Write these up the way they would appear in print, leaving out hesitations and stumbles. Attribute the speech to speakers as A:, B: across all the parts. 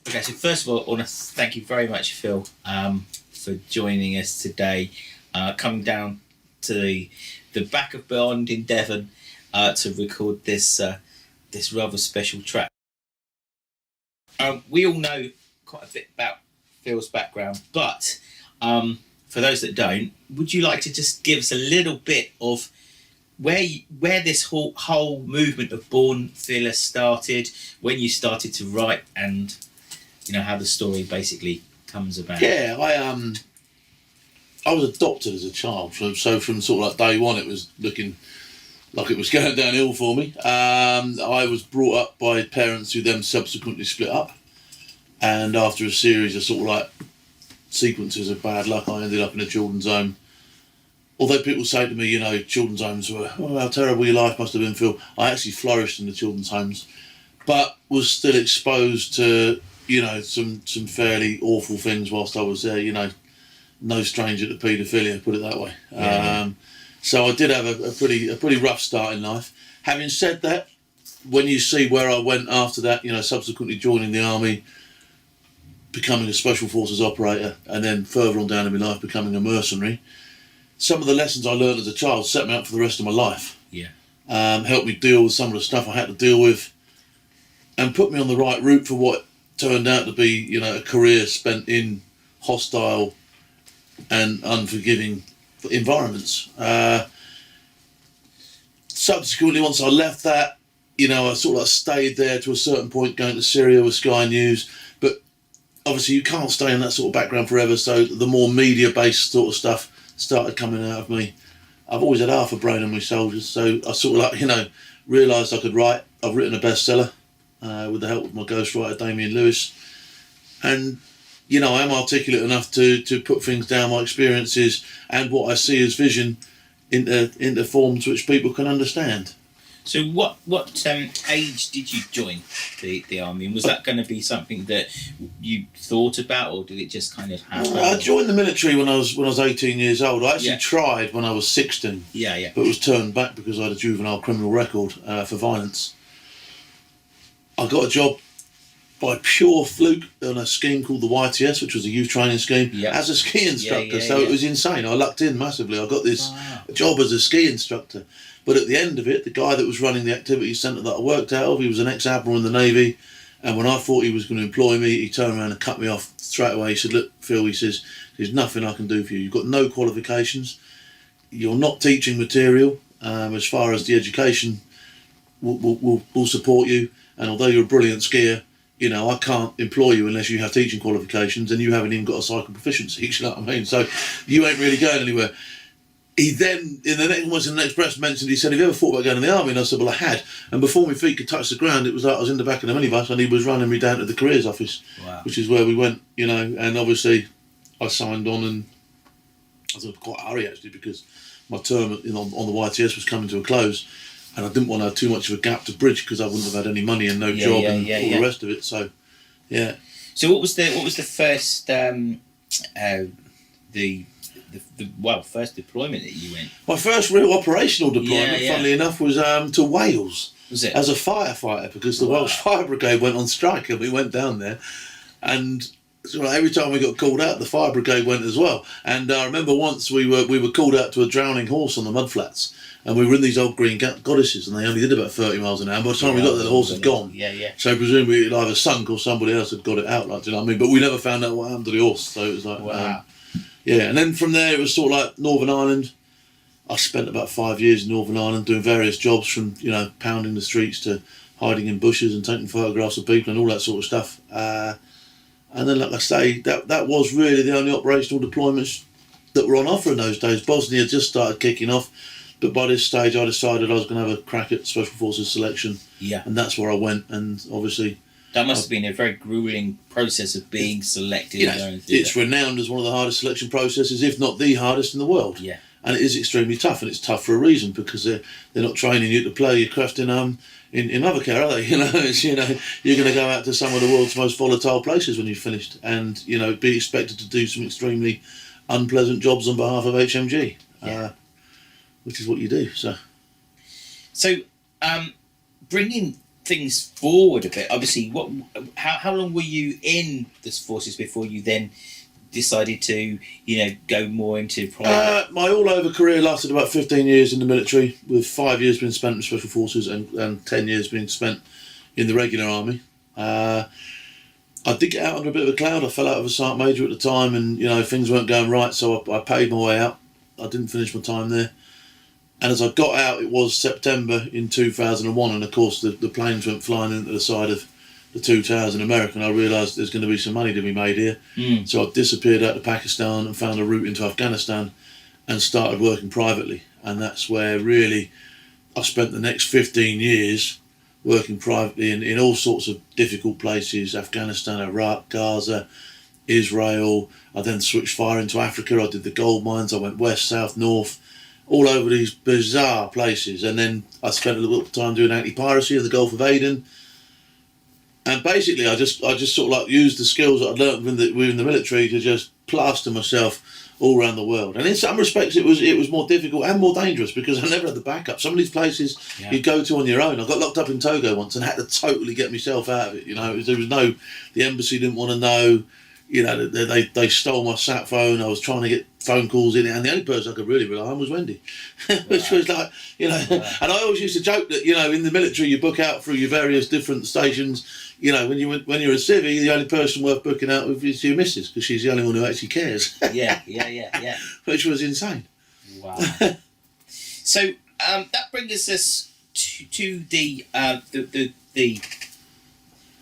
A: Okay, so first of all, I want to thank you very much, Phil, for joining us today, coming down to the back of Beyond in Devon to record this rather special track. We all know quite a bit about Phil's background, but for those that don't, would you like to just give us a little bit of where this whole movement of Born Fearless started, when you started to write, and how the story basically comes about?
B: Yeah, I was adopted as a child, so from sort of like day one, it was looking like it was going downhill for me. I was brought up by parents who then subsequently split up, and after a series of sort of like sequences of bad luck, I ended up in a children's home. Although people say to me, children's homes were, oh, how terrible your life must have been, Phil. I actually flourished in the children's homes, but was still exposed to some fairly awful things whilst I was there. No stranger to paedophilia, put it that way. So I did have a pretty rough start in life. Having said that, when you see where I went after that, subsequently joining the army, becoming a special forces operator, and then further on down in my life becoming a mercenary, some of the lessons I learned as a child set me up for the rest of my life.
A: Yeah.
B: Helped me deal with some of the stuff I had to deal with, and put me on the right route for what turned out to be, a career spent in hostile and unforgiving environments. Subsequently, once I left that, I sort of stayed there to a certain point, going to Syria with Sky News. But obviously, you can't stay in that sort of background forever. So the more media-based sort of stuff started coming out of me. I've always had half a brain on my shoulders, so I sort of realised I could write. I've written a bestseller with the help of my ghostwriter Damien Lewis, and I am articulate enough to put things down, my experiences and what I see as vision, into forms which people can understand.
A: So what age did you join the army? And was that going to be something that you thought about, or did it just kind of happen?
B: I joined the military when I was 18 years old. I actually tried when I was 16.
A: Yeah.
B: But was turned back because I had a juvenile criminal record for violence. I got a job by pure fluke on a scheme called the YTS, which was a youth training scheme, as a ski instructor. It was insane. I lucked in massively. I got this job as a ski instructor. But at the end of it, the guy that was running the activity centre that I worked out of, he was an ex-admiral in the Navy, and when I thought he was going to employ me, he turned around and cut me off straight away. He said, look, Phil, he says, there's nothing I can do for you. You've got no qualifications. You're not teaching material. As far as the education will support you, and although you're a brilliant skier, I can't employ you unless you have teaching qualifications, and you haven't even got a cycle proficiency, you know what I mean? So you ain't really going anywhere. He then, in the next breath, mentioned, he said, have you ever thought about going in the army? And I said, well, I had. And before my feet could touch the ground, it was like I was in the back of the minibus, and he was running me down to the careers office, which is where we went, and obviously I signed on, and I was in quite a hurry, actually, because my term on the YTS was coming to a close, and I didn't want to have too much of a gap to bridge because I wouldn't have had any money and no job and all the rest of it. So, yeah.
A: So what was the first first deployment that you went?
B: My first real operational deployment, funnily enough, was to Wales.
A: Was it?
B: As a firefighter, because the Welsh Fire Brigade went on strike, and we went down there, and so every time we got called out, the fire brigade went as well. And I remember once we were called out to a drowning horse on the mudflats, and we were in these old green goddesses, and they only did about 30 miles an hour. By the time we got there, the horse had gone.
A: Yeah.
B: So presumably it either sunk or somebody else had got it out. Like, do you know what I mean? But we never found out what happened to the horse. So it was like,
A: wow.
B: And then from there it was sort of like Northern Ireland. I spent about 5 years in Northern Ireland doing various jobs, from pounding the streets to hiding in bushes and taking photographs of people and all that sort of stuff. And then, like I say, that was really the only operational deployments that were on offer in those days. Bosnia just started kicking off, but by this stage I decided I was going to have a crack at Special Forces selection.
A: Yeah.
B: And that's where I went, and obviously...
A: That must have been a very gruelling process of being selected.
B: It's renowned as one of the hardest selection processes, if not the hardest in the world.
A: Yeah.
B: And it is extremely tough, and it's tough for a reason, because they're not training you to play your craft in other care, are they? It's, you're going to go out to some of the world's most volatile places when you've finished, and be expected to do some extremely unpleasant jobs on behalf of HMG, which is what you do. So,
A: bringing things forward a bit, obviously, how long were you in the forces before you then decided to, go more into private?
B: My all-over career lasted about 15 years in the military, with 5 years being spent in special forces and 10 years being spent in the regular army. I did get out under a bit of a cloud. I fell out of a sergeant major at the time, and things weren't going right, so I paid my way out. I didn't finish my time there. And as I got out, it was September in 2001, and of course the planes went flying into the side of the two towers in America, and I realised there's going to be some money to be made here. So I disappeared out to Pakistan and found a route into Afghanistan and started working privately. And that's where really I spent the next 15 years working privately in all sorts of difficult places: Afghanistan, Iraq, Gaza, Israel. I then switched fire into Africa. I did the gold mines. I went west, south, north, all over these bizarre places. And then I spent a little time doing anti-piracy in the Gulf of Aden. And basically, I just sort of like used the skills that I'd learned within the military to just plaster myself all around the world. And in some respects, it was more difficult and more dangerous because I never had the backup. Some of these places you go to on your own. I got locked up in Togo once and had to totally get myself out of it. The embassy didn't want to know. They stole my sat phone. I was trying to get phone calls in, and the only person I could really rely on was Wendy, which was like, And I always used to joke that in the military you book out through your various different stations. When you're a civvy, the only person worth booking out with is your missus, because she's the only one who actually cares.
A: Yeah.
B: Which was insane.
A: Wow. So that brings us to the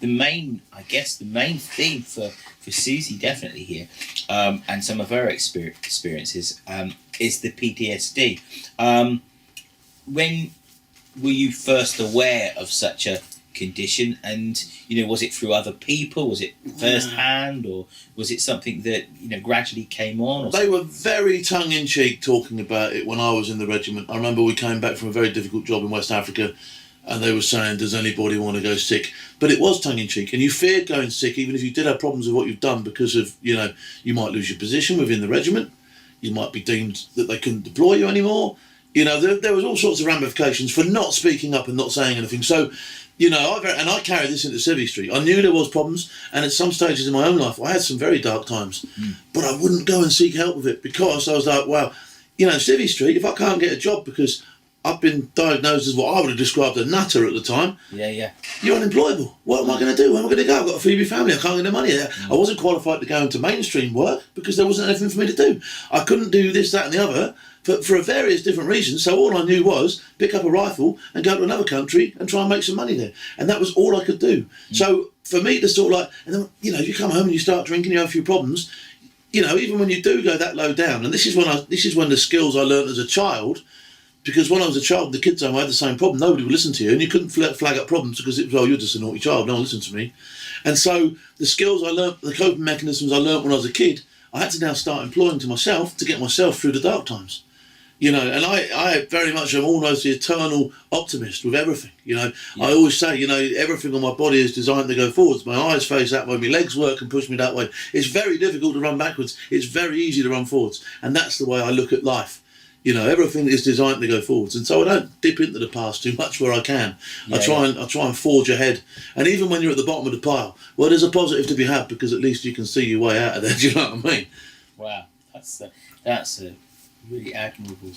A: main, I guess, the main theme for Susie definitely here, and some of her experiences is the PTSD. When were you first aware of such a condition, and was it through other people? Was it first hand, or was it something that gradually came on?
B: They were very tongue-in-cheek talking about it when I was in the regiment. I remember we came back from a very difficult job in West Africa, and they were saying, does anybody want to go sick? But it was tongue-in-cheek, and you feared going sick even if you did have problems with what you've done, because of, you might lose your position within the regiment, you might be deemed that they couldn't deploy you anymore. There was all sorts of ramifications for not speaking up and not saying anything. So, I carried this into Civvy Street. I knew there was problems, and at some stages in my own life, I had some very dark times, but I wouldn't go and seek help with it, because I was like, well, Civvy Street, if I can't get a job because I've been diagnosed as what I would have described a nutter at the time.
A: Yeah.
B: You're unemployable. What am I going to do? Where am I going to go? I've got to feed my family. I can't get the money there. I wasn't qualified to go into mainstream work because there wasn't anything for me to do. I couldn't do this, that and the other for various different reasons. So all I knew was pick up a rifle and go to another country and try and make some money there. And that was all I could do. So for me to sort of like, and then, you come home and you start drinking, you have a few problems. Even when you do go that low down, and this is when the skills I learned as a child. Because when I was a child, the kids home, I had the same problem. Nobody would listen to you, and you couldn't flag up problems because it was, you're just a naughty child. No one listened to me. And so the skills I learnt, the coping mechanisms I learnt when I was a kid, I had to now start employing to myself to get myself through the dark times. And I very much am almost the eternal optimist with everything. I always say, everything on my body is designed to go forwards. My eyes face that way, my legs work and push me that way. It's very difficult to run backwards. It's very easy to run forwards. And that's the way I look at life. Everything is designed to go forwards, and so I don't dip into the past too much where I can. I try and forge ahead, and even when you're at the bottom of the pile, well, there's a positive to be had because at least you can see your way out of there. Do you know what I mean?
A: Wow, that's a really admirable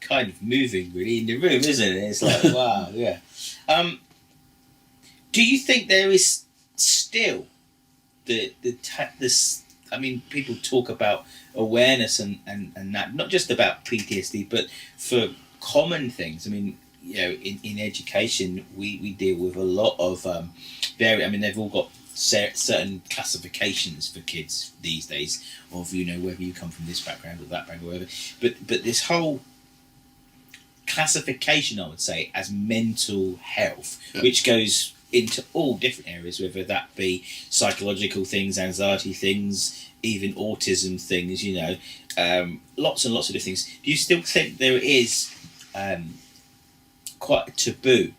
A: kind of moving, really, in the room, isn't it? It's like wow, yeah. Do you think there is still this? I mean, people talk about awareness and that, not just about PTSD, but for common things. I mean, in education, we deal with a lot of they've all got certain classifications for kids these days of, whether you come from this background or that background or whatever. But this whole classification, I would say, as mental health, which goes into all different areas, whether that be psychological things, anxiety things, even autism things, lots and lots of different things. Do you still think there is quite a taboo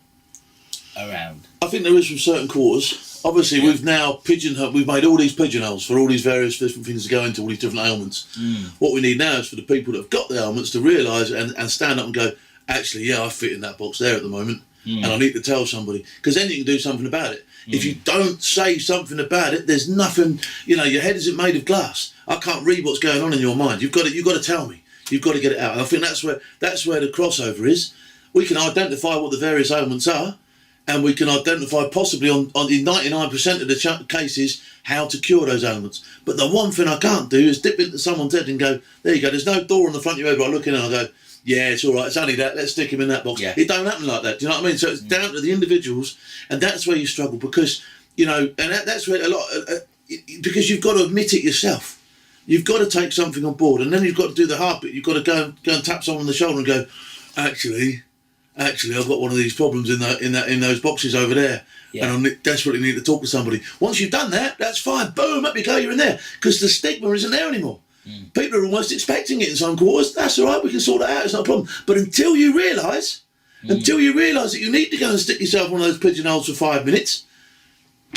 A: around?
B: I think there is from certain quarters. Obviously, we've now we've made all these pigeonholes for all these various different things to go into all these different ailments. What we need now is for the people that have got the ailments to realise and stand up and go, actually, yeah, I fit in that box there at the moment, and I need to tell somebody, because then you can do something about it. If you don't say something about it, there's nothing. You know, your head isn't made of glass. I can't read what's going on in your mind. You've got to tell me. You've got to get it out. And I think that's where the crossover is. We can identify what the various ailments are, and we can identify possibly in 99% of the cases how to cure those ailments. But the one thing I can't do is dip into someone's head and go, there you go, there's no door on the front of your head where I look in and I go, yeah, it's all right, it's only that, let's stick him in that box.
A: Yeah.
B: It don't happen like that, do you know what I mean? So it's down to the individuals, and that's where you struggle, because, you know, and that's where a lot, because you've got to admit it yourself. You've got to take something on board, and then you've got to do the hard bit. You've got to go and tap someone on the shoulder and go, actually, I've got one of these problems in those boxes over there, and I desperately need to talk to somebody. Once you've done that, that's fine. Boom, up you go, you're in there, because the stigma isn't there anymore. People are almost expecting it in some quarters. That's all right, we can sort that out, it's not a problem. But until you realise that you need to go and stick yourself on those pigeonholes for 5 minutes,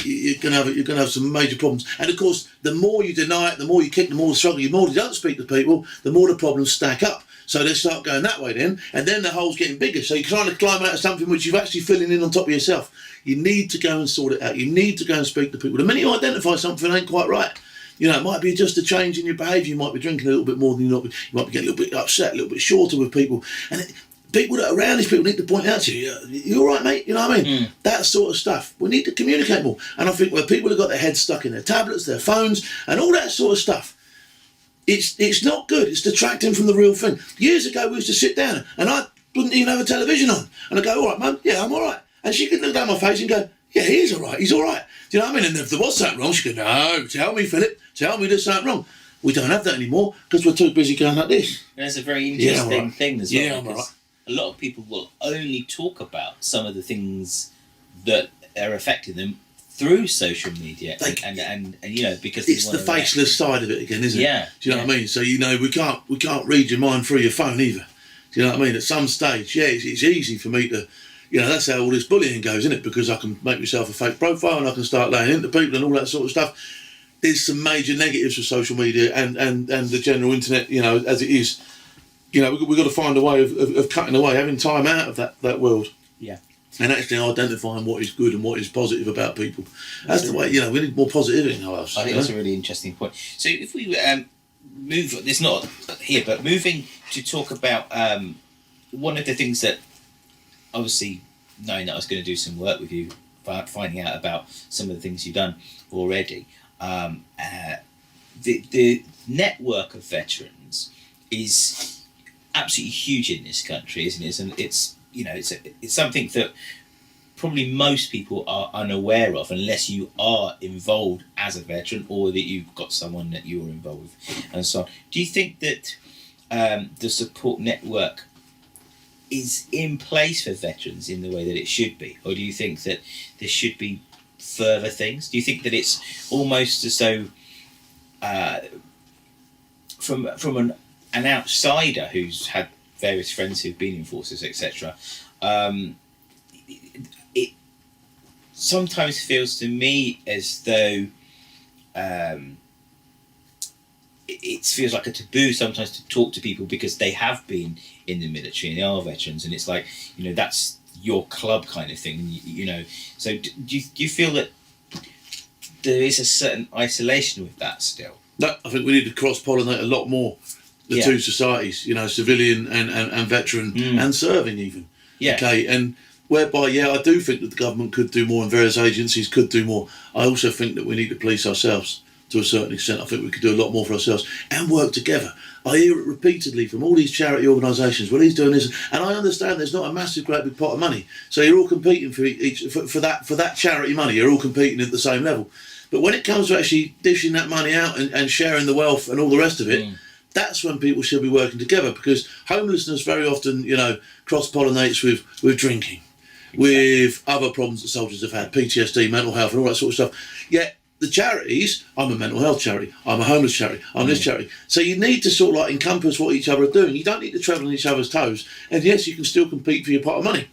B: you're gonna have some major problems. And of course, the more you deny it, the more you kick, the more you struggle, the more you don't speak to people, the more the problems stack up. So they start going that way then, and then the hole's getting bigger. So you're trying to climb out of something which you're actually filling in on top of yourself. You need to go and sort it out. You need to go and speak to people. The minute you identify something ain't quite right, you know, it might be just a change in your behaviour. You might be drinking a little bit more than you might be getting a little bit upset, a little bit shorter with people. And people that are around these people need to point out to you, you all right, mate? You know what I mean? That sort of stuff. We need to communicate more. And I think where people have got their heads stuck in their tablets, their phones, and all that sort of stuff, it's not good. It's detracting from the real thing. Years ago, we used to sit down, and I wouldn't even have a television on. And I'd go, all right, Mum, yeah, I'm all right. And she could look down my face and go, yeah, he is all right, he's all right. Do you know what I mean? And if there was something wrong, she'd go, no, tell me, Philip, tell me there's something wrong. We don't have that anymore because we're too busy going like this.
A: There's a very interesting thing as well.
B: Yeah, I'm all right.
A: A lot of people will only talk about some of the things that are affecting them through social media, and you know, because
B: it's the faceless side of it again, isn't it?
A: Yeah.
B: Do you know what I mean? So you know, we can't read your mind through your phone either. Do you know what I mean? At some stage, yeah, it's easy for me to, you know, that's how all this bullying goes, isn't it? Because I can make myself a fake profile and I can start laying into people and all that sort of stuff. There's some major negatives with social media and the general internet, you know, as it is. You know, we've got to find a way of cutting away, having time out of that world. Yeah. And actually identifying what is good and what is positive about people. That's the way, you know, we need more positivity in our lives.
A: I think that's a really interesting point. So if we move, it's not here, but moving to talk about one of the things that, obviously, knowing that I was going to do some work with you, finding out about some of the things you've done already, the network of veterans is absolutely huge in this country, isn't it? And it's, you know, it's something that probably most people are unaware of unless you are involved as a veteran or that you've got someone that you're involved with and so on. Do you think that the support network is in place for veterans in the way that it should be? Or do you think that there should be further things? Do you think that it's almost as though from an outsider who's had various friends who've been in forces, etc., it sometimes feels to me as though it feels like a taboo sometimes to talk to people because they have been in the military and they are veterans, and it's like, you know, that's your club kind of thing, you know. So do you feel that there is a certain isolation with that still?
B: No, I think we need to cross-pollinate a lot more the two societies, you know, civilian and veteran and serving even. Yeah. Okay, and whereby, yeah, I do think that the government could do more and various agencies could do more. I also think that we need to police ourselves to a certain extent. I think we could do a lot more for ourselves and work together. I hear it repeatedly from all these charity organisations. Well, he's doing this, and I understand there's not a massive, great big pot of money. So you're all competing for that charity money. You're all competing at the same level. But when it comes to actually dishing that money out and sharing the wealth and all the rest of it, that's when people should be working together, because homelessness very often, you know, cross-pollinates with drinking, with other problems that soldiers have had, PTSD, mental health and all that sort of stuff. Yet the charities, I'm a mental health charity, I'm a homeless charity, I'm this charity. So you need to sort of like encompass what each other are doing. You don't need to tread on each other's toes. And yes, you can still compete for your pot of money.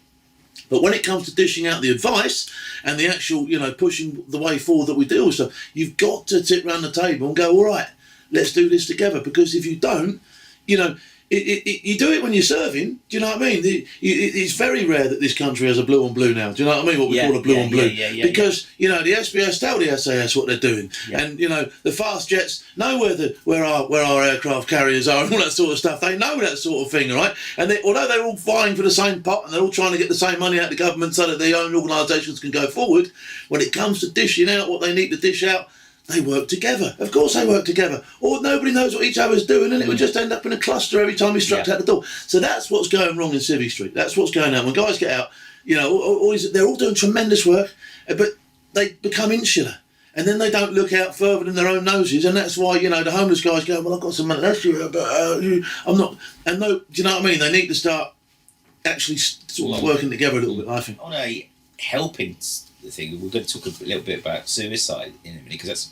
B: But when it comes to dishing out the advice and the actual, you know, pushing the way forward that we do with stuff, you've got to sit round the table and go, all right, let's do this together. Because if you don't, you know, you do it when you're serving. Do you know what I mean? It's very rare that this country has a blue on blue now. Do you know what I mean? What we call a blue on blue. Because the SBS tell the SAS what they're doing, and the fast jets know where our aircraft carriers are and all that sort of stuff. They know that sort of thing, right? And although they're all vying for the same pot and they're all trying to get the same money out of the government so that their own organisations can go forward, when it comes to dishing out what they need to dish out, they work together. Of course they work together. Or nobody knows what each other's doing, and it would just end up in a cluster every time we struck out the door. So that's what's going wrong in Civvy Street. That's what's going on. When guys get out, they're all doing tremendous work, but they become insular. And then they don't look out further than their own noses, and that's why, the homeless guys go, well, I've got some money last year, but I'm not. And no, do you know what I mean? They need to start actually sort of working together a little bit, I think.
A: On a helping thing, we're going to talk a little bit about suicide in a minute, because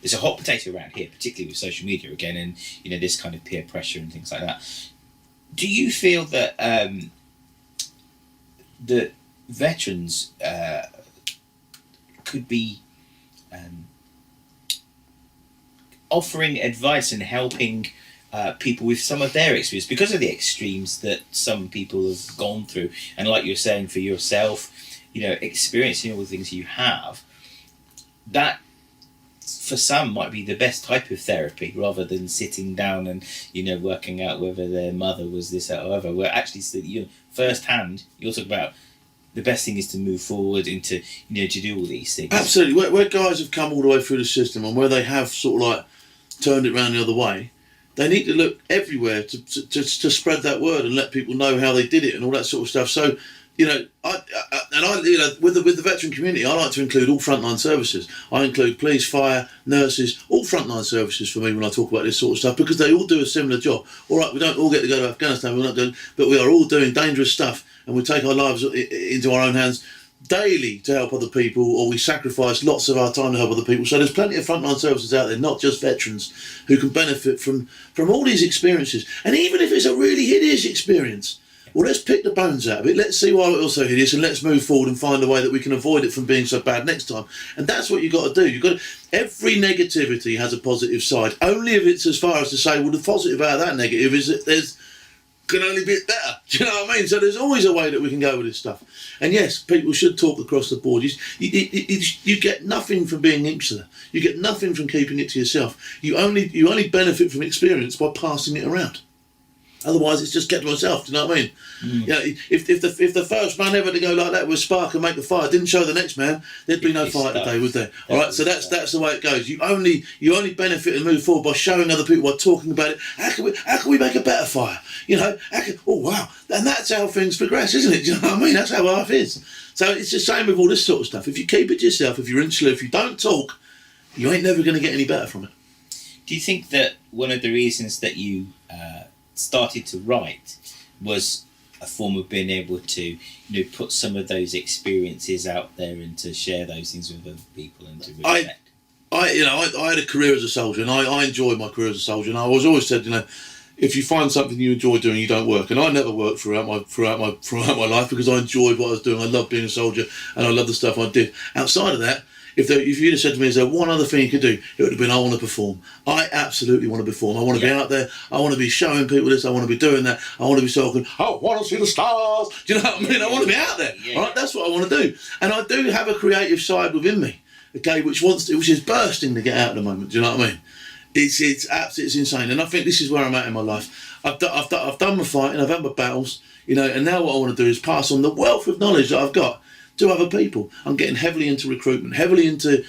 A: it's a hot potato around here, particularly with social media again, and this kind of peer pressure and things like that. Do you feel that the veterans could be offering advice and helping people with some of their experience, because of the extremes that some people have gone through, and like you're saying for yourself, experiencing all the things you have, that for some might be the best type of therapy, rather than sitting down and working out whether their mother was this or whatever. Where actually, first hand, you're talking about the best thing is to move forward into to do all these things.
B: Absolutely. Where guys have come all the way through the system, and where they have sort of like turned it around the other way, they need to look everywhere to spread that word and let people know how they did it and all that sort of stuff. So, with the veteran community, I like to include all frontline services. I include police, fire, nurses, all frontline services for me when I talk about this sort of stuff, because they all do a similar job. All right, we don't all get to go to Afghanistan, but we are all doing dangerous stuff, and we take our lives into our own hands daily to help other people, or we sacrifice lots of our time to help other people. So there's plenty of frontline services out there, not just veterans, who can benefit from all these experiences. And even if it's a really hideous experience, well, let's pick the bones out of it. Let's see why it was so hideous, and let's move forward and find a way that we can avoid it from being so bad next time. And that's what you've got to do. Every negativity has a positive side. Only if it's as far as to say, well, the positive out of that negative is that can only be better. Do you know what I mean? So there's always a way that we can go with this stuff. And yes, people should talk across the board. You get nothing from being insular. You get nothing from keeping it to yourself. You only benefit from experience by passing it around. Otherwise, it's just kept to myself. Do you know what I mean? If the first man ever to go like that with spark and make the fire didn't show the next man, there'd be no fire today, would there? All right. So that's the way it goes. You only benefit and move forward by showing other people, by talking about it. How can we make a better fire? Oh wow, and that's how things progress, isn't it? Do you know what I mean? That's how life is. So it's the same with all this sort of stuff. If you keep it to yourself, if you're insular, if you don't talk, you ain't never going to get any better from it.
A: Do you think that one of the reasons that you started to write was a form of being able to put some of those experiences out there and to share those things with other people and to reflect?
B: I had a career as a soldier, and I enjoyed my career as a soldier, and I was always said, if you find something you enjoy doing, you don't work. And I never worked throughout my life, because I enjoyed what I was doing. I loved being a soldier, and I loved the stuff I did. Outside of that, if you'd have said to me, is there one other thing you could do? It would have been, I want to perform. I absolutely want to perform. I want to be out there. I want to be showing people this. I want to be doing that. I want to be talking, I want to see the stars. Do you know what I mean? I want to be out there. Right? That's what I want to do. And I do have a creative side within me, okay, which is bursting to get out at the moment. Do you know what I mean? It's insane. And I think this is where I'm at in my life. I've done my fighting. I've had my battles. And now what I want to do is pass on the wealth of knowledge that I've got to other people. I'm getting heavily into recruitment, heavily into,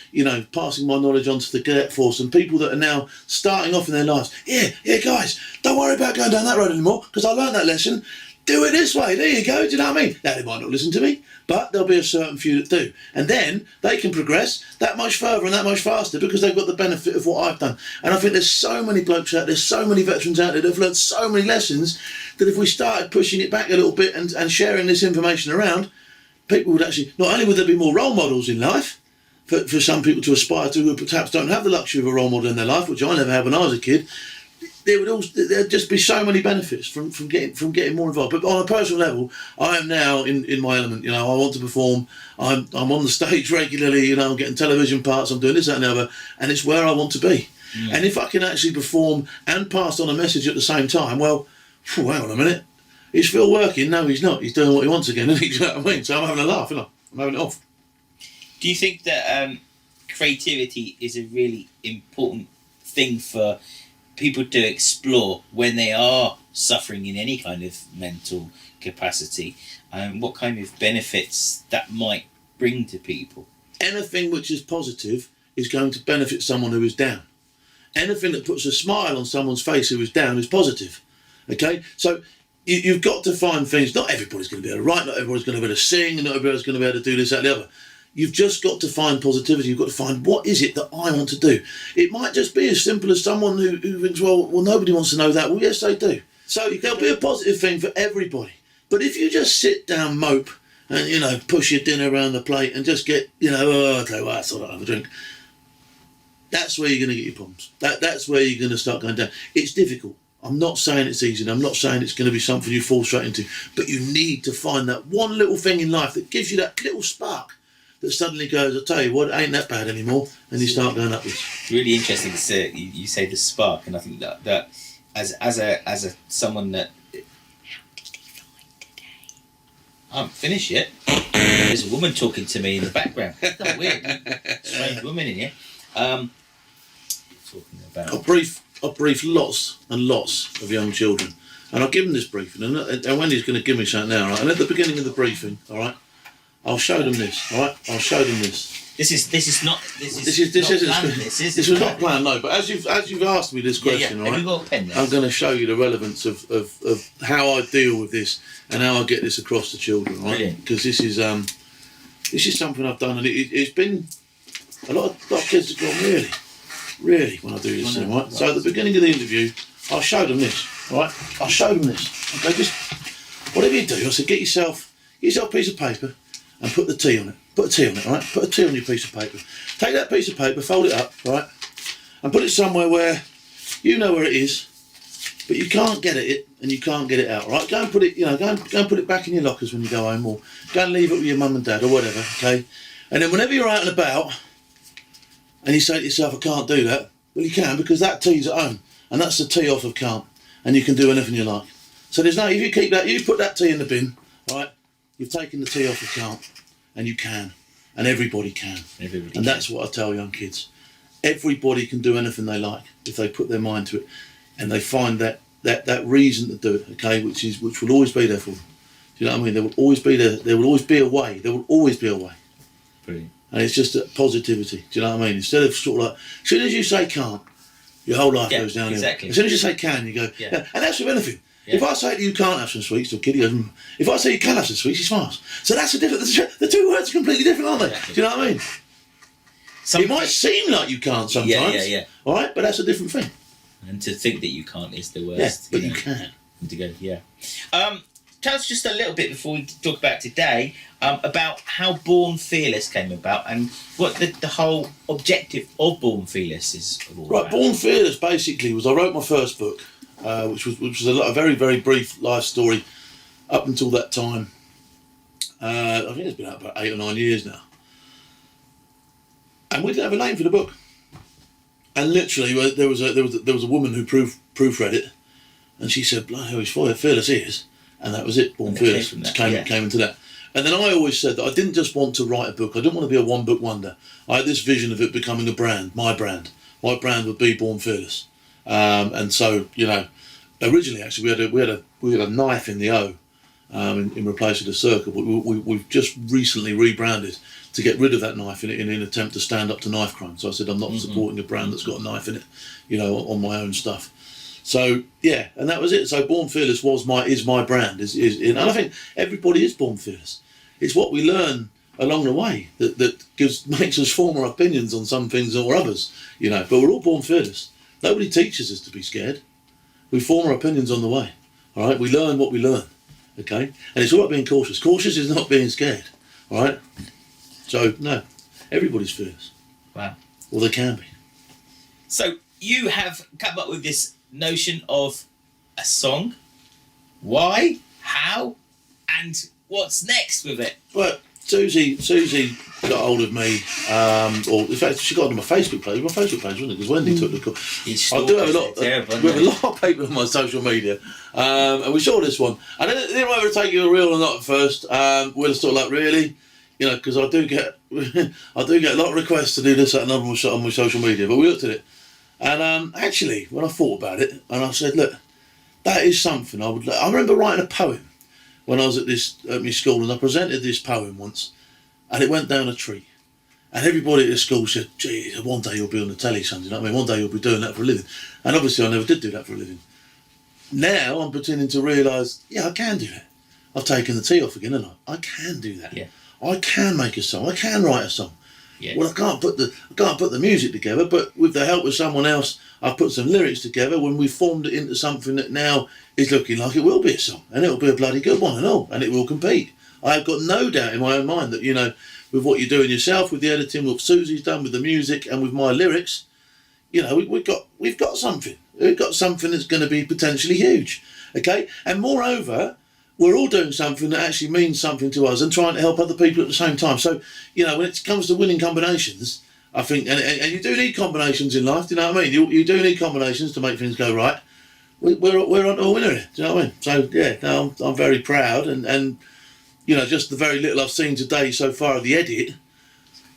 B: passing my knowledge on to the cadet force and people that are now starting off in their lives. Yeah, guys, don't worry about going down that road anymore, because I learned that lesson. Do it this way. There you go. Do you know what I mean? Now, they might not listen to me, but there'll be a certain few that do. And then they can progress that much further and that much faster, because they've got the benefit of what I've done. And I think there's so many blokes out there, so many veterans out there that have learned so many lessons, that if we started pushing it back a little bit and sharing this information around, people would actually, not only would there be more role models in life for some people to aspire to, who perhaps don't have the luxury of a role model in their life, which I never had when I was a kid, there'd just be so many benefits from getting more involved. But on a personal level, I am now in my element. I want to perform. I'm on the stage regularly. I'm getting television parts. I'm doing this, that, and the other, and it's where I want to be. And if I can actually perform and pass on a message at the same time, well, "Oh, hang on a minute. Is Phil working? No, he's not. He's doing what he wants again, isn't he? Do you know what I mean? So I'm having a laugh, isn't I? I'm having it off."
A: Do you think that creativity is a really important thing for people to explore when they are suffering in any kind of mental capacity? What kind of benefits that might bring to people?
B: Anything which is positive is going to benefit someone who is down. Anything that puts a smile on someone's face who is down is positive. Okay? So you've got to find things. Not everybody's going to be able to write, not everybody's going to be able to sing, not everybody's going to be able to do this, that, and the other. You've just got to find positivity. You've got to find, what is it that I want to do? It might just be as simple as someone who thinks, well, nobody wants to know that. Well, yes, they do. So there'll be a positive thing for everybody. But if you just sit down, mope, and, push your dinner around the plate and just get, okay, well, that's all right, have a drink. That's where you're going to get your problems. That's where you're going to start going down. It's difficult. I'm not saying it's easy, and I'm not saying it's going to be something you fall straight into. But you need to find that one little thing in life that gives you that little spark that suddenly goes, I'll tell you what, it ain't that bad anymore, and you start going upwards.
A: Really interesting to see. You say the spark, and I think that as someone that... I haven't finished yet. There's a woman talking to me in the background. That's weird. Strange woman in here. Talking about...
B: I brief lots and lots of young children, and I'll give them this briefing, and Wendy's going to give me something now, right? And at the beginning of the briefing, all right, I'll show them this, all right? I'll show them this.
A: This is not planned.
B: This was not planned, no. But as you've asked me this question, all right,
A: have you got a pen there?
B: I'm going to show you the relevance of how I deal with this and how I get this across to children, right? Because this is something I've done, and it's been a lot of kids have gone really when I do this thing, right? So at the beginning of the interview, I'll show them this, all right? I'll show them this. Okay, just whatever you do, I said, get yourself a piece of paper and put the T on it. Put a T on it, all right? Put a T on your piece of paper. Take that piece of paper, fold it up, all right? And put it somewhere where you know where it is, but you can't get at it and you can't get it out, all right? Go and put it, go and put it back in your lockers when you go home, or go and leave it with your mum and dad or whatever, okay? And then whenever you're out and about and you say to yourself, I can't do that, well, you can, because that T's at home, and that's the T off of can't, and you can do anything you like. So there's no, if you keep that, you put that T in the bin, all right? You've taken the T off of can't, and you can, and everybody can. That's what I tell young kids. Everybody can do anything they like if they put their mind to it, and they find that reason to do it, okay, which will always be there for them. Do you know what I mean? There will always be there. There will always be a way. There will always be a way.
A: Brilliant.
B: And it's just positivity. Do you know what I mean? Instead of sort of like, as soon as you say can't, your whole life goes downhill.
A: Exactly.
B: As soon as you say can, you go. Yeah. And that's with anything. Yeah. If I say to you can't have some sweets, or kid, he goes, if I say you can have some sweets, he smiles. So that's the difference. The two words are completely different, aren't they? Exactly. Do you know what I mean? It might seem like you can't sometimes. Yeah. All right, but that's a different thing.
A: And to think that you can't is the worst.
B: Yeah, but you can.
A: And to go, tell us just a little bit before we talk about today about how Born Fearless came about and what the whole objective of Born Fearless is all
B: right,
A: about.
B: Born Fearless basically was, I wrote my first book, which was a very, very brief life story up until that time. I think it's been out about 8 or 9 years now. And we didn't have a name for the book. And literally, there was a woman who proofread it, and she said, "Bloody hell, he's Fearless he is," and that was it. Born Fearless came into that. And then I always said that I didn't just want to write a book. I didn't want to be a one-book wonder. I had this vision of it becoming a brand, my brand. My brand would be Born Fearless. And so, originally actually we had a knife in the O, in replace of the circle, but we've just recently rebranded to get rid of that knife in an attempt to stand up to knife crime. So I said I'm not supporting a brand that's got a knife in it, on my own stuff. So yeah, and that was it. So Born Fearless is my brand. And I think everybody is born fearless. It's what we learn along the way that makes us form our opinions on some things or others, But we're all born fearless. Nobody teaches us to be scared. We form our opinions on the way. All right, we learn what we learn. Okay, and it's all about being cautious. Cautious is not being scared. All right. So no, everybody's fearless.
A: Wow.
B: Or they can be.
A: So you have come up with this notion of a song. Why? How? And what's next with it?
B: Well, Susie got hold of me, or in fact she got on my Facebook page. My Facebook page, wasn't it? Because Wendy took the call. I do have a lot. We have a lot of people on my social media, and we saw this one. I didn't know whether to take it real or not at first. We're sort of like, really, because I do get a lot of requests to do this, that, and other on my social media. But we looked at it, and actually, when I thought about it, and I said, look, that is something I would. I remember writing a poem when I was at my school, and I presented this poem once, and it went down a tree. And everybody at the school said, gee, one day you'll be on the telly, son, you know what I mean? One day you'll be doing that for a living. And obviously I never did do that for a living. Now I'm beginning to realise, yeah, I can do that. I've taken the tea off again, haven't I? I can do that.
A: Yeah.
B: I can make a song. I can write a song.
A: Yeah.
B: Well, I can't put the music together, but with the help of someone else, I've put some lyrics together when we formed it into something that now is looking like it will be a song, and it'll be a bloody good one and all, and it will compete. I've got no doubt in my own mind that, with what you're doing yourself, with the editing, what Susie's done with the music, and with my lyrics, we've got something. We've got something that's going to be potentially huge. Okay, and moreover, we're all doing something that actually means something to us and trying to help other people at the same time. So, when it comes to winning combinations, I think, and you do need combinations in life, do you know what I mean? You do need combinations to make things go right. We're on to a winner here, do you know what I mean? So, yeah, no, I'm very proud, and just the very little I've seen today so far of the edit,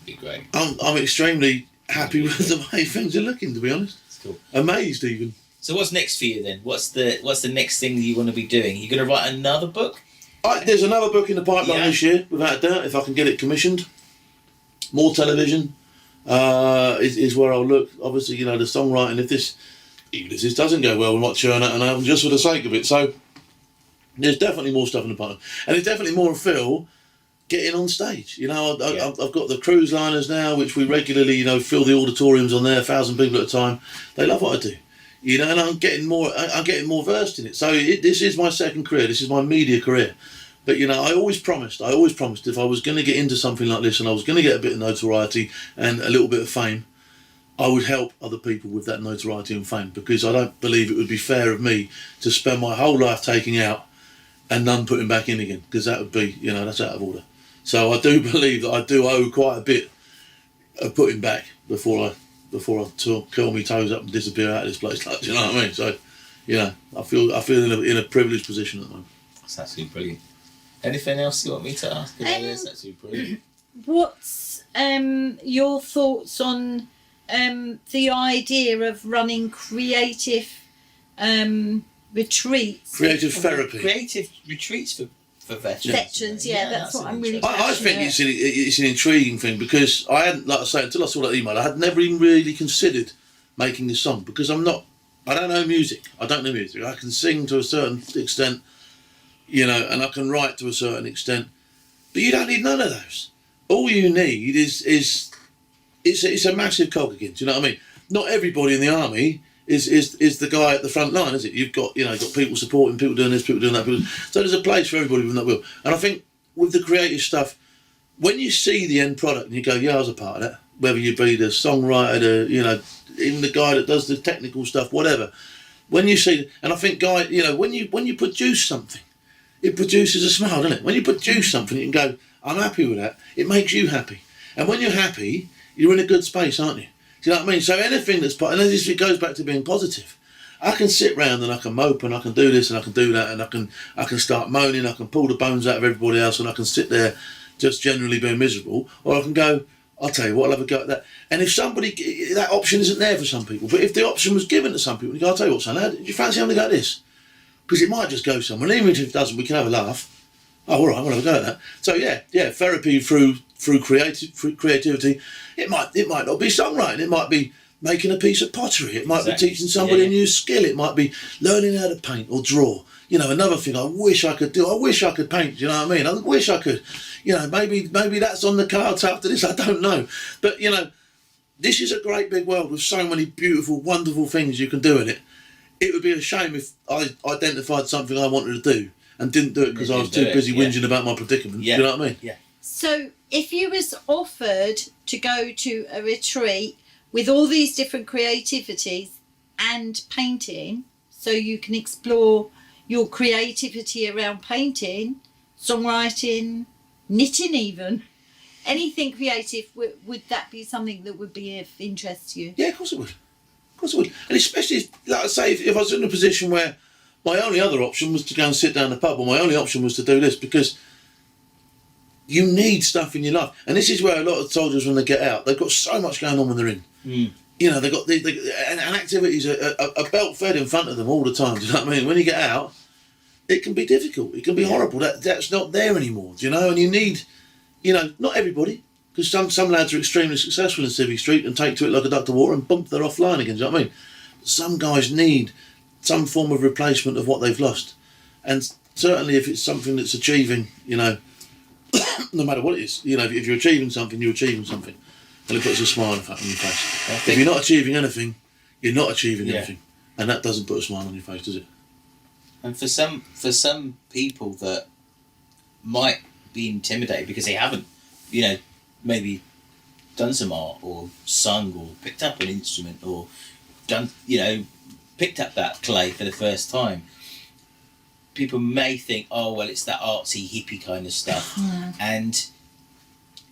A: be great.
B: I'm extremely happy with the way things are looking, to be honest.
A: That's cool.
B: Amazed even.
A: So what's next for you then? What's the next thing you want to be doing? You're going to write another book?
B: There's another book in the pipeline this year, without a doubt, if I can get it commissioned. More television is where I'll look. Obviously, the songwriting, even if this doesn't go well, we might churn out an album just for the sake of it. So there's definitely more stuff in the pipeline. And there's definitely more of Phil getting on stage. I've got the cruise liners now, which we regularly, fill the auditoriums on there, 1,000 people at a time. They love what I do. And I'm getting more versed in it. So this is my second career. This is my media career. But I always promised if I was going to get into something like this and I was going to get a bit of notoriety and a little bit of fame, I would help other people with that notoriety and fame, because I don't believe it would be fair of me to spend my whole life taking out and none putting back in again, because that would be, that's out of order. So I do believe that I do owe quite a bit of putting back before I curl my toes up and disappear out of this place. Like, do you know what I mean? So, I feel in a privileged position at the moment.
A: That's absolutely brilliant. Anything else you want me to ask? That's absolutely brilliant.
C: What's your thoughts on the idea of running creative retreats?
B: Creative therapy.
A: Creative retreats for veterans.
C: Veterans, that's what I'm really
B: I think it's an intriguing thing, because I hadn't, like I say, until I saw that email, I had never even really considered making this song, because I don't know music. I don't know music. I can sing to a certain extent, and I can write to a certain extent, but you don't need none of those. All you need is it's a massive cog again. Do you know what I mean? Not everybody in the army is the guy at the front line, is it? You've got got people supporting, people doing this, people doing that. So there's a place for everybody within that will. And I think with the creative stuff, when you see the end product and you go, yeah, I was a part of that. Whether you be the songwriter, even the guy that does the technical stuff, whatever. When you see, and I think, when you produce something, it produces a smile, doesn't it? When you produce something, you can go, I'm happy with that. It makes you happy. And when you're happy, you're in a good space, aren't you? Do you know what I mean? So anything that's, and it goes back to being positive. I can sit round and I can mope and I can do this and I can do that and I can start moaning, I can pull the bones out of everybody else and I can sit there just generally being miserable, or I can go, I'll tell you what, I'll have a go at that. And if that option isn't there for some people, but if the option was given to some people, you go, I'll tell you what, son, do you fancy having a go at this? Because it might just go somewhere, and even if it doesn't, we can have a laugh. Oh, all right, we'll have a go at that. So yeah, therapy through creativity. It might not be songwriting. It might be making a piece of pottery. It might be teaching somebody a new skill. It might be learning how to paint or draw. Another thing I wish I could do. I wish I could paint. Do you know what I mean? I wish I could. Maybe that's on the cards after this. I don't know. But this is a great big world with so many beautiful, wonderful things you can do in it. It would be a shame if I identified something I wanted to do and didn't do it because I was too busy whinging about my predicament.
A: Yeah.
B: Do you know what I mean?
A: Yeah.
C: So if you was offered to go to a retreat with all these different creativities and painting, so you can explore your creativity around painting, songwriting, knitting even. Anything creative, would that be something that would be of interest to you?
B: Yeah, of course it would. Of course it would. And especially, like I say, if I was in a position where my only other option was to go and sit down in the pub, or my only option was to do this, because you need stuff in your life. And this is where a lot of soldiers, when they get out, they've got so much going on when they're in. You know, they've got and activities are belt fed in front of them all the time. Do you know what I mean? When you get out, it can be difficult. It can be horrible. That's not there anymore. Do you know? And you need, you know, not everybody, because some lads are extremely successful in Civic Street and take to it like a duck to water and bump, they're offline again. Do you know what I mean? Some guys need some form of replacement of what they've lost. And certainly if it's something that's achieving, you know, no matter what it is, you know, if you're achieving something, you're achieving something. And it puts a smile on your face. If you're not achieving anything, you're not achieving anything. And that doesn't put a smile on your face, does it?
A: And for some people that might be intimidated because they haven't, you know, maybe done some art or sung or picked up an instrument or done, you know, picked up that clay for the first time, people may think, oh, well, it's that artsy hippie kind of stuff. And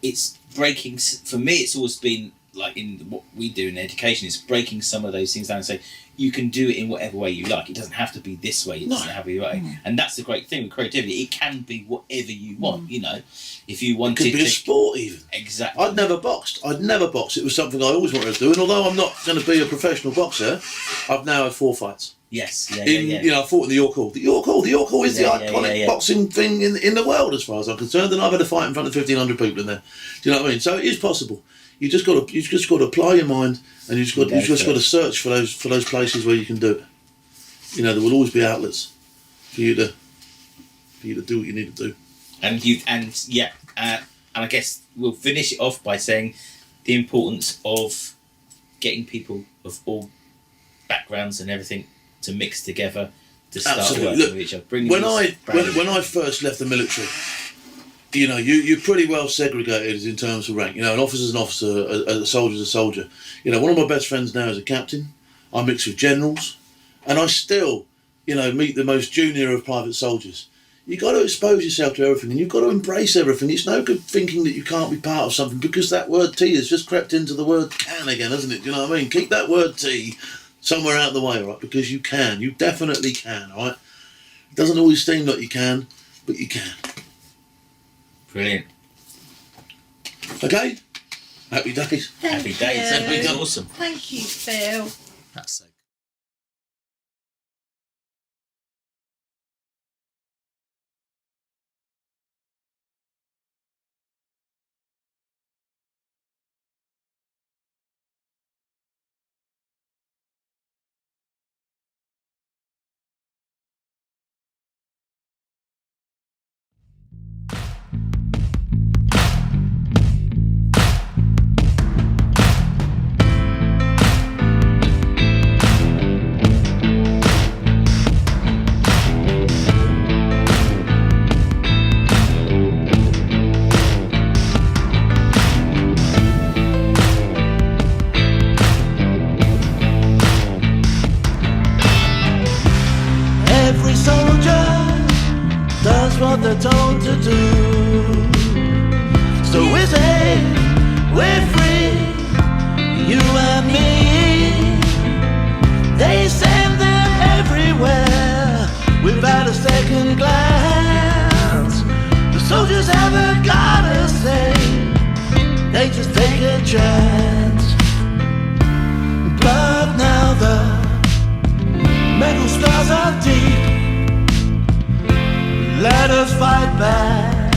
A: it's breaking, for me, it's always been like in what we do in education, is breaking some of those things down and say, you can do it in whatever way you like. It doesn't have to be this way. It doesn't have to be right. And that's the great thing with creativity. It can be whatever you want, you know. If you wanted to...
B: It could be a sport even.
A: Exactly.
B: I'd never boxed. It was something I always wanted to do. And although I'm not going to be a professional boxer, I've now had 4 fights.
A: Yes,
B: You know, I fought in the York Hall. The York Hall is the iconic boxing thing in the world, as far as I'm concerned. And I've had a fight in front of 1,500 people in there. Do you know what I mean? So it is possible. You just got to apply your mind, and you just got to search for those places where you can do it. You know, there will always be outlets for you to do what you need to do. And
A: I guess we'll finish it off by saying the importance of getting people of all backgrounds and everything to mix together to start working with each other.
B: When I first left the military, you know, you're pretty well segregated in terms of rank. You know, an officer's an officer, a soldier's a soldier. You know, one of my best friends now is a captain. I mix with generals, and I still, you know, meet the most junior of private soldiers. You've got to expose yourself to everything, and you've got to embrace everything. It's no good thinking that you can't be part of something, because that word T has just crept into the word can again, hasn't it? Do you know what I mean? Keep that word T somewhere out of the way, right? Because you can. You definitely can, right? It doesn't always seem like you can, but you can.
A: Brilliant.
B: Okay? Happy days.
A: Happy days. That's awesome.
C: Thank you, Phil.
A: That's so
D: what they're told to do. So we say we're free, you and me. They send them everywhere without a second glance. The soldiers haven't got a say, they just take a chance. But now the metal stars are deep. Let us fight back.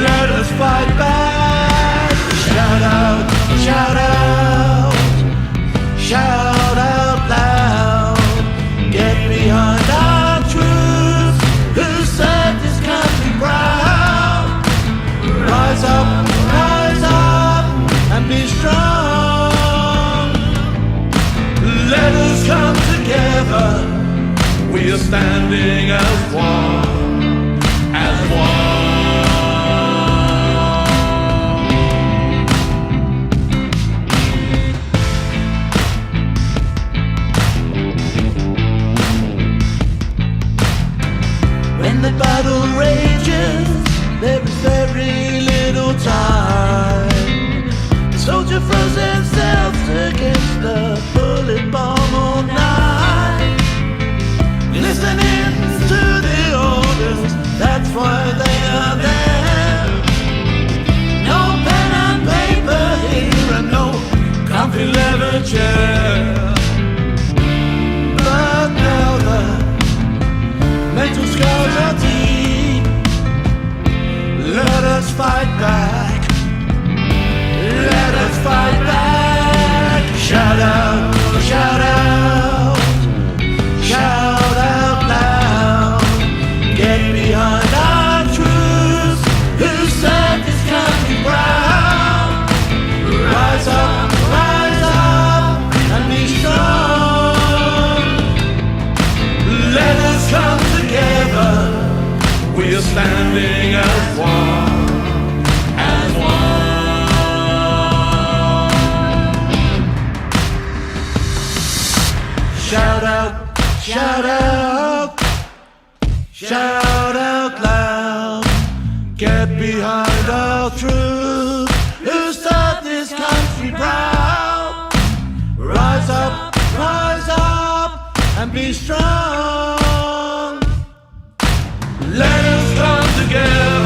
D: Let us fight back. Shout out, shout out, shout out loud. Get behind our troops who serve this country proud. Rise up and be strong. Let us come together. We are standing as one, as one. When the battle rages, there we are standing as one, as one. Shout out, shout out, shout out loud. Get behind our truth, who serve this country proud. Rise up, and be strong. Let us come together.